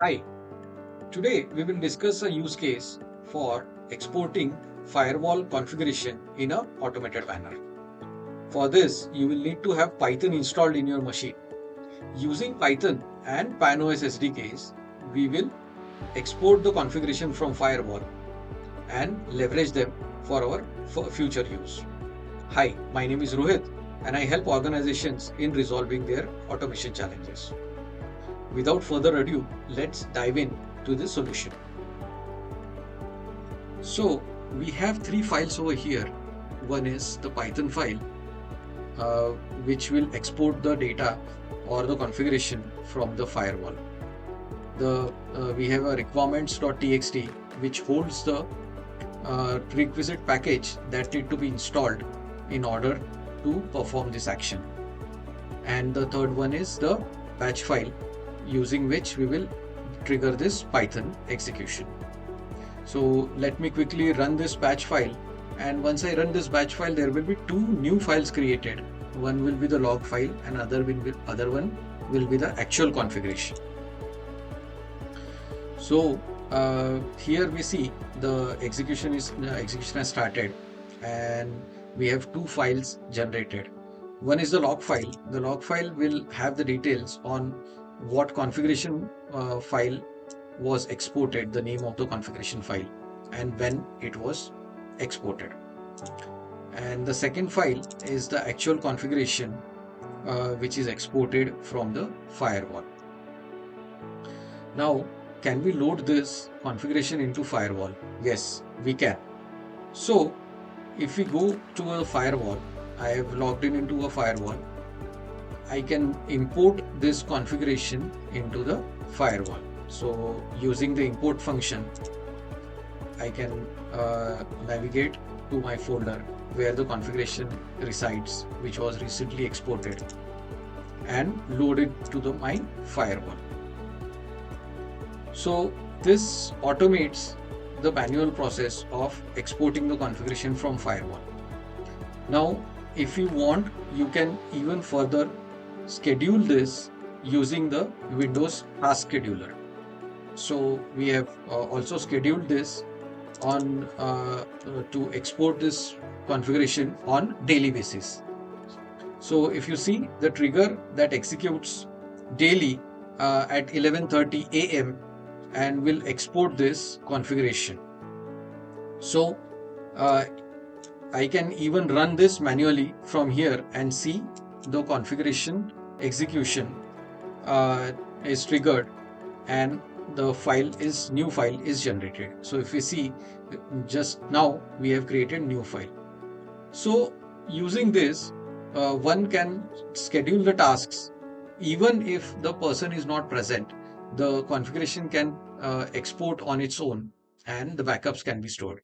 Hi, today we will discuss a use case for exporting firewall configuration in an automated manner. For this, you will need to have Python installed in your machine. Using Python and PanoS SDKs, we will export the configuration from firewall and leverage them for our future use. Hi, my name is Rohit and I help organizations in resolving their automation challenges. Without further ado, let's dive in to the solution. So we have three files over here. One is the Python file, which will export the data or the configuration from the firewall. We have a requirements.txt which holds the requisite package that need to be installed in order to perform this action. And the third one is the batch file, using which we will trigger this Python execution. So let me quickly run this batch file, and once I run this batch file, there will be two new files created. One will be the log file and other one will be the actual configuration. So here we see the execution has started, and we have two files generated. One is the log file. The log file will have the details on what configuration file was exported, the name of the configuration file, and when it was exported. And the second file is the actual configuration which is exported from the firewall. Now, can we load this configuration into firewall? Yes, we can. So if we go to a firewall, I have logged into a firewall. I can import this configuration into the firewall. So using the import function, I can navigate to my folder where the configuration resides, which was recently exported, and load it to my firewall. So this automates the manual process of exporting the configuration from firewall. Now, if you want, you can even further schedule this using the Windows task scheduler. So we have also scheduled this on to export this configuration on daily basis. So if you see the trigger that executes daily at 11:30 a.m. and will export this configuration. So I can even run this manually from here and see the configuration execution is triggered and the new file is generated. So if we see, just now we have created new file. So using this, one can schedule the tasks even if the person is not present. The configuration can export on its own and the backups can be stored.